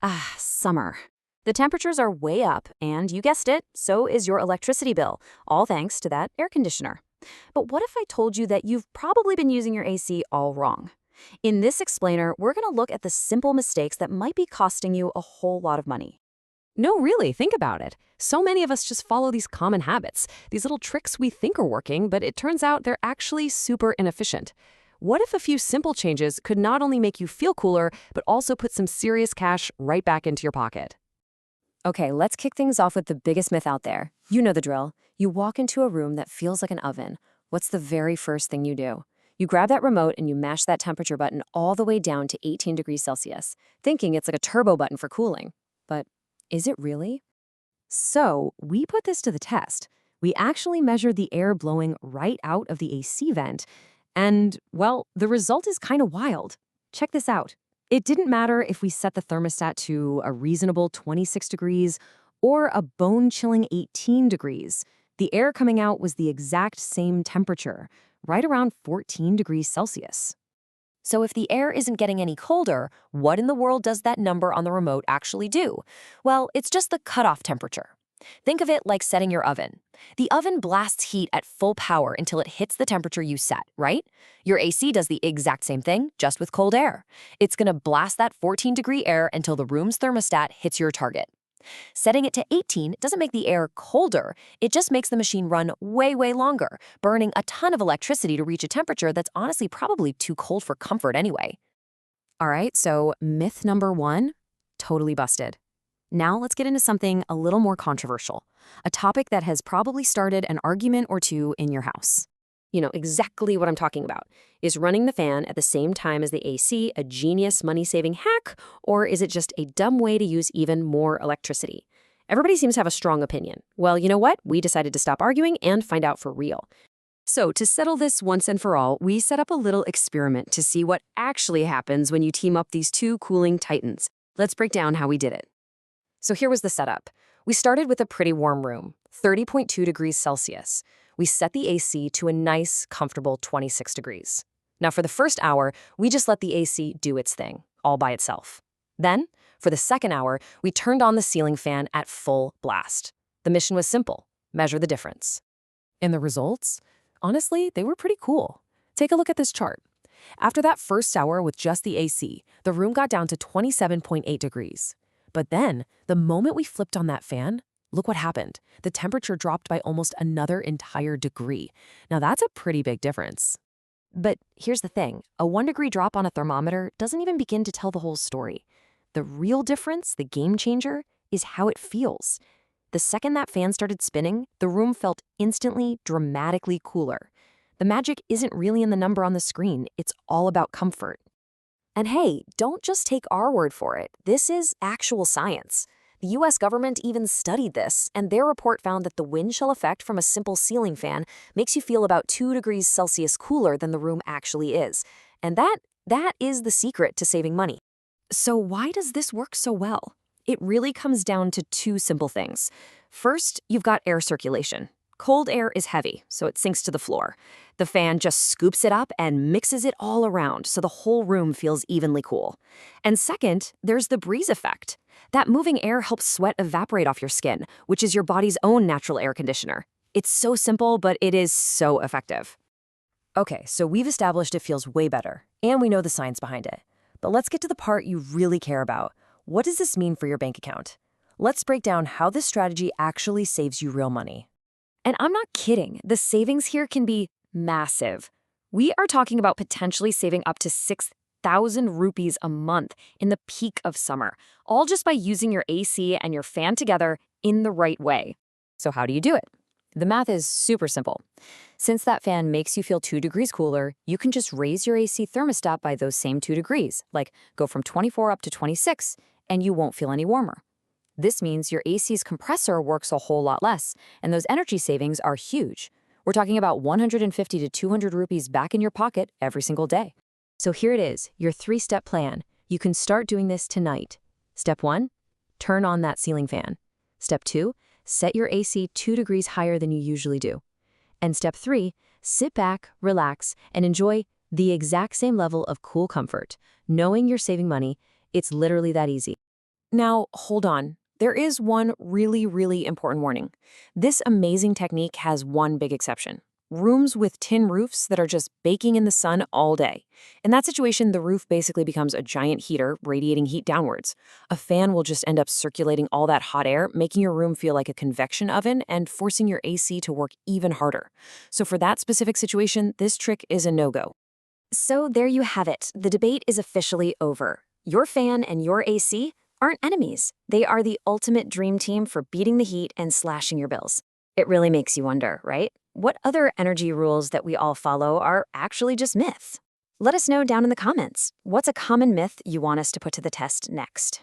Ah, summer. The temperatures are way up, and you guessed it, so is your electricity bill, all thanks to that air conditioner. But what if I told you that you've probably been using your AC all wrong? In this explainer, we're going to look at the simple mistakes that might be costing you a whole lot of money. No, really, think about it. So many of us just follow these common habits, these little tricks we think are working, but it turns out they're actually super inefficient. What if a few simple changes could not only make you feel cooler, but also put some serious cash right back into your pocket? Okay, let's kick things off with the biggest myth out there. You know the drill. You walk into a room that feels like an oven. What's the very first thing you do? You grab that remote and you mash that temperature button all the way down to 18 degrees Celsius, thinking it's like a turbo button for cooling. But is it really? So, we put this to the test. We actually measured the air blowing right out of the AC vent, and, well, the result is kind of wild. Check this out. It didn't matter if we set the thermostat to a reasonable 26 degrees or a bone-chilling 18 degrees. The air coming out was the exact same temperature, right around 14 degrees Celsius. So if the air isn't getting any colder, what in the world does that number on the remote actually do? Well, it's just the cutoff temperature. Think of it like setting your oven. The oven blasts heat at full power until it hits the temperature you set, right? Your AC does the exact same thing, just with cold air. It's going to blast that 14-degree air until the room's thermostat hits your target. Setting it to 18 doesn't make the air colder, it just makes the machine run way, way longer, burning a ton of electricity to reach a temperature that's honestly probably too cold for comfort anyway. All right, so myth number one, totally busted. Now let's get into something a little more controversial, a topic that has probably started an argument or two in your house. You know exactly what I'm talking about. Is running the fan at the same time as the AC a genius money-saving hack, or is it just a dumb way to use even more electricity? Everybody seems to have a strong opinion. Well, you know what? We decided to stop arguing and find out for real. So to settle this once and for all, we set up a little experiment to see what actually happens when you team up these two cooling titans. Let's break down how we did it. So here was the setup. We started with a pretty warm room, 30.2 degrees Celsius. We set the AC to a nice, comfortable 26 degrees. Now for the first hour, we just let the AC do its thing, all by itself. Then, for the second hour, we turned on the ceiling fan at full blast. The mission was simple: measure the difference. And the results? Honestly, they were pretty cool. Take a look at this chart. After that first hour with just the AC, the room got down to 27.8 degrees. But then, the moment we flipped on that fan, look what happened. The temperature dropped by almost another entire degree. Now that's a pretty big difference. But here's the thing, a 1-degree drop on a thermometer doesn't even begin to tell the whole story. The real difference, the game changer, is how it feels. The second that fan started spinning, the room felt instantly, dramatically cooler. The magic isn't really in the number on the screen, it's all about comfort. And hey, don't just take our word for it. This is actual science. The US government even studied this, and their report found that the wind chill effect from a simple ceiling fan makes you feel about 2 degrees Celsius cooler than the room actually is. And that is the secret to saving money. So why does this work so well? It really comes down to two simple things. First, you've got air circulation. Cold air is heavy, so it sinks to the floor. The fan just scoops it up and mixes it all around so the whole room feels evenly cool. And second, there's the breeze effect. That moving air helps sweat evaporate off your skin, which is your body's own natural air conditioner. It's so simple, but it is so effective. Okay, so we've established it feels way better, and we know the science behind it. But let's get to the part you really care about. What does this mean for your bank account? Let's break down how this strategy actually saves you real money. And I'm not kidding, the savings here can be massive. We are talking about potentially saving up to 6,000 rupees a month in the peak of summer, all just by using your AC and your fan together in the right way. So how do you do it? The math is super simple. Since that fan makes you feel 2 degrees cooler, you can just raise your AC thermostat by those same 2 degrees, like go from 24 up to 26, and you won't feel any warmer. This means your AC's compressor works a whole lot less, and those energy savings are huge. We're talking about 150 to 200 rupees back in your pocket every single day. So here it is, your 3-step plan. You can start doing this tonight. Step 1, turn on that ceiling fan. Step 2, set your AC 2 degrees higher than you usually do. And step 3, sit back, relax, and enjoy the exact same level of cool comfort. Knowing you're saving money, it's literally that easy. Now, hold on. There is one really, really important warning. This amazing technique has one big exception. Rooms with tin roofs that are just baking in the sun all day. In that situation, the roof basically becomes a giant heater, radiating heat downwards. A fan will just end up circulating all that hot air, making your room feel like a convection oven and forcing your AC to work even harder. So for that specific situation, this trick is a no-go. So there you have it. The debate is officially over. Your fan and your AC aren't enemies. They are the ultimate dream team for beating the heat and slashing your bills. It really makes you wonder, right? What other energy rules that we all follow are actually just myths? Let us know down in the comments. What's a common myth you want us to put to the test next?